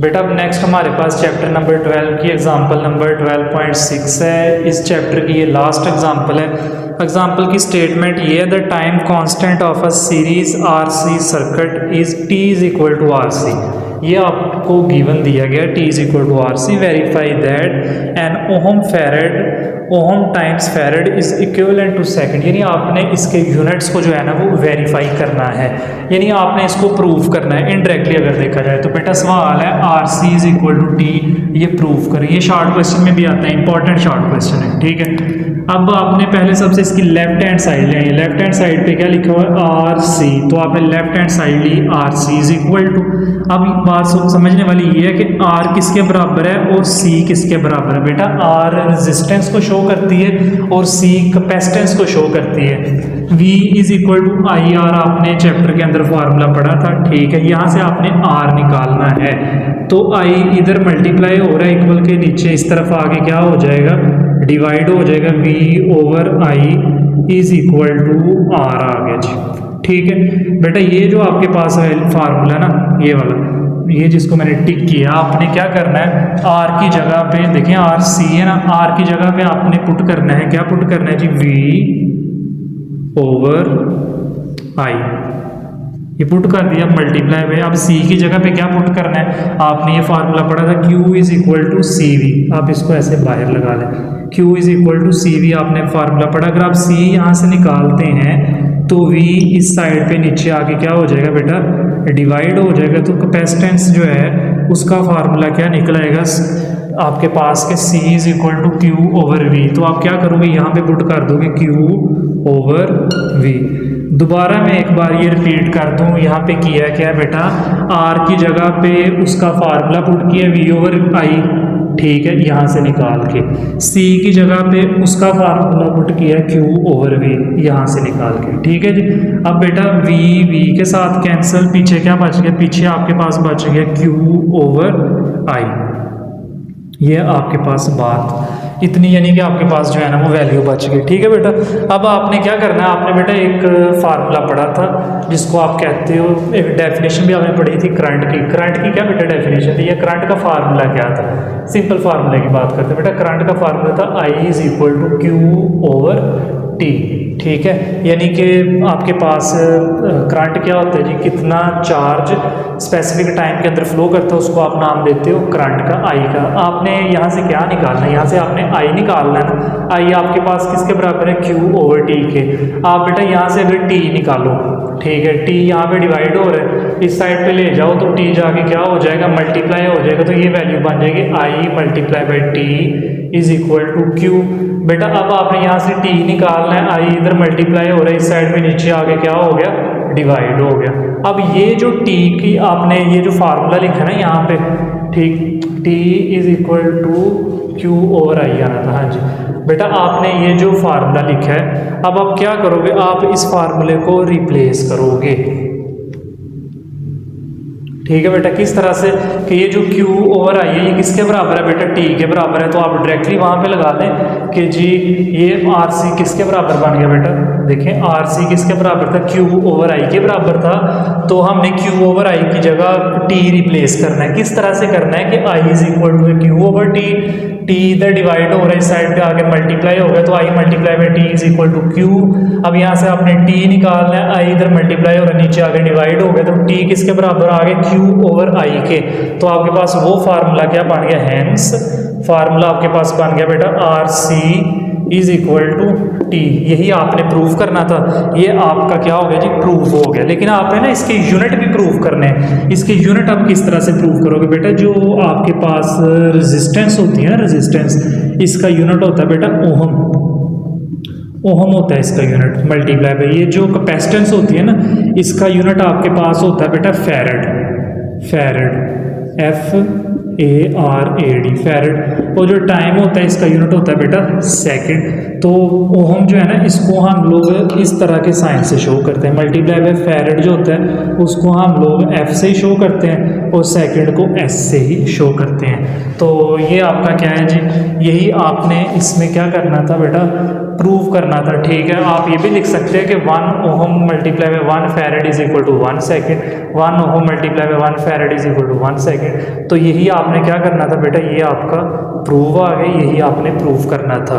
बेटा अब नेक्स्ट हमारे पास चैप्टर नंबर 12 की एग्जांपल नंबर 12.6 है। इस चैप्टर की ये लास्ट एग्जांपल है। एग्जांपल की स्टेटमेंट ये है, the time constant of a series RC circuit is T is equal to RC. ये आपको गिवन दिया गया T is equal to RC. Verify that an ohm times farad is equivalent to second. यानी आपने इसके units को जो है ना वो वेरीफाई करना है, यानी आपने इसको प्रूव करना है इनडायरेक्टली अगर देखा जाए तो। बेटा सवाल है R C is equal to T, ये प्रूव करें। ये शॉर्ट क्वेश्चन में भी आता है, इंपॉर्टेंट शॉर्ट क्वेश्चन है, ठीक है। अब आपने पहले सबसे इसकी लेफ्ट हैंड साइड लेनी है। लेफ्ट हैंड साइड पे क्या लिखा हुआ है आर सी, तो आपने लेफ्ट हैंड साइड ली R C is equal to. अब बात समझने वाली ये है कि आर किसके बराबर है और सी किसके बराबर है। बेटा आर रेजिस्टेंस को शो करती है और सी कैपेसिटेंस को शो करती है। V is equal to I R आपने चैप्टर के अंदर फार्मूला पढ़ा था, ठीक है। यहाँ से आपने R निकालना है, तो I इधर मल्टीप्लाई हो रहा है इक्वल के नीचे, इस तरफ आगे क्या हो जाएगा डिवाइड हो जाएगा। V over I is equal to R आ गया जी, ठीक है। बेटा ये जो आपके पास है फार्मूला ना, ये वाला, ये जिसको मैंने टिक किया, आपने क्या करना है R की जगह पे देखें आर सी है ना, R की जगह पे आपने पुट करना है, क्या पुट करना है जी V ओवर आई, ये पुट कर दिया मल्टीप्लाई में। अब C की जगह पे क्या पुट करना है, आपने ये फार्मूला पढ़ा था Q is equal to C V. आप इसको ऐसे बाहर लगा लें, Q is equal to C V आपने फार्मूला पढ़ा। अगर आप C यहाँ से निकालते हैं तो V इस साइड पे नीचे आके क्या हो जाएगा बेटा डिवाइड हो जाएगा। तो कैपेसिटेंस जो है उसका फार्मूला क्या निकलाएगा आपके पास के C is equal to Q over V. तो आप क्या करोगे यहाँ पे पुट कर दोगे Q ओवर V। दोबारा मैं एक बार ये रिपीट कर दूँ, यहाँ पे किया क्या बेटा R की जगह पे उसका फार्मूला पुट किया V ओवर I, ठीक है, यहाँ से निकाल के। C की जगह पे उसका फार्मूला पुट किया Q ओवर V, यहाँ से निकाल के, ठीक है जी। अब बेटा V के साथ कैंसिल, पीछे क्या बच गया, पीछे आपके पास बच गया Q ओवर I। ये आपके पास बात इतनी, यानी कि आपके पास जो है ना वो वैल्यू बच गई, ठीक है बेटा। अब आपने क्या करना है, आपने बेटा एक फार्मूला पढ़ा था जिसको आप कहते हो, एक डेफिनेशन भी आपने पढ़ी थी करंट की। करंट की क्या बेटा डेफिनेशन थी, या करंट का फार्मूला क्या था। सिंपल फार्मूले की बात करते हैं बेटा, करंट का फार्मूला था I is equal to Q over T, ठीक है। यानी कि आपके पास करंट क्या होता है जी, कितना चार्ज स्पेसिफिक टाइम के अंदर फ्लो करता है उसको आप नाम देते हो करंट का, I का। आपने यहाँ से क्या निकालना है, यहाँ से आपने I निकालना है ना। I आपके पास किसके बराबर है Q ओवर T के। आप बेटा यहाँ से अगर T निकालो, ठीक है, T यहाँ पे डिवाइड हो रहा है, इस साइड पे ले जाओ तो T जाके क्या हो जाएगा मल्टीप्लाई हो जाएगा। तो ये वैल्यू बन जाएगी I multiply by T is equal to Q। बेटा अब आपने यहाँ से T निकालना है, I इधर मल्टीप्लाई हो रहा है, इस साइड पे नीचे आके क्या हो गया डिवाइड हो गया। अब ये जो T की आपने ये जो फार्मूला लिखा ना यहाँ पे, ठीक, T is equal to Q over I आना था, हाँ जी बेटा। आपने ये जो फार्मूला लिखा है, अब आप क्या करोगे, आप इस फार्मूले को रिप्लेस करोगे, ठीक है बेटा। किस तरह से कि ये जो Q ओवर I है ये किसके बराबर है बेटा T के बराबर है। तो आप डायरेक्टली वहाँ पे लगा दें कि जी ये RC किसके बराबर बन गया बेटा, देखें RC किसके बराबर था, Q ओवर I के बराबर था। तो हमने Q ओवर I की जगह T रिप्लेस करना है। किस तरह से करना है कि I is equal to Q over T, T इधर डिवाइड हो रहा है, इस साइड पे आगे मल्टीप्लाई हो गया, तो I multiply by T is equal to Q। अब यहाँ से आपने T निकालना है, I इधर मल्टीप्लाई हो रहा है, नीचे आगे डिवाइड हो गया, तो T किसके बराबर आ गया Q ओवर I के। तो आपके पास वो फार्मूला क्या बन गया, हैंस फार्मूला आपके पास बन गया बेटा RC is equal to T। यही आपने प्रूव करना था, ये आपका क्या हो गया जी प्रूव हो गया। लेकिन आपने ना इसके यूनिट भी प्रूव करने हैं। इसके यूनिट आप किस तरह से प्रूव करोगे बेटा, जो आपके पास रेजिस्टेंस होती है ना, रेजिस्टेंस, इसका यूनिट होता है बेटा ओहम, ओहम होता है इसका यूनिट मल्टीप्लाई बाई। ये जो कैपेसिटेंस होती है ना, इसका यूनिट आपके पास होता है बेटा फैरड, फैरड FARAD फैरड। और जो टाइम होता है इसका यूनिट होता है बेटा सेकंड। तो ओहम जो है ना, इसको हम लोग इस तरह के साइन से शो करते हैं। मल्टीप्लाई बाय फैरेड जो होता है उसको हम लोग एफ से ही शो करते हैं और सेकंड को एस से ही शो करते हैं। तो ये आपका क्या है जी, यही आपने इसमें क्या करना था बेटा, प्रूव करना था। ठीक है, आप ये भी लिख सकते हैं कि 1 ohm multiply by 1 farad is equal to 1 second, 1 ohm multiply by 1 farad is equal to 1 second. तो यही आपने क्या करना था बेटा, ये आपका प्रूव आ गया, यही आपने प्रूव करना था।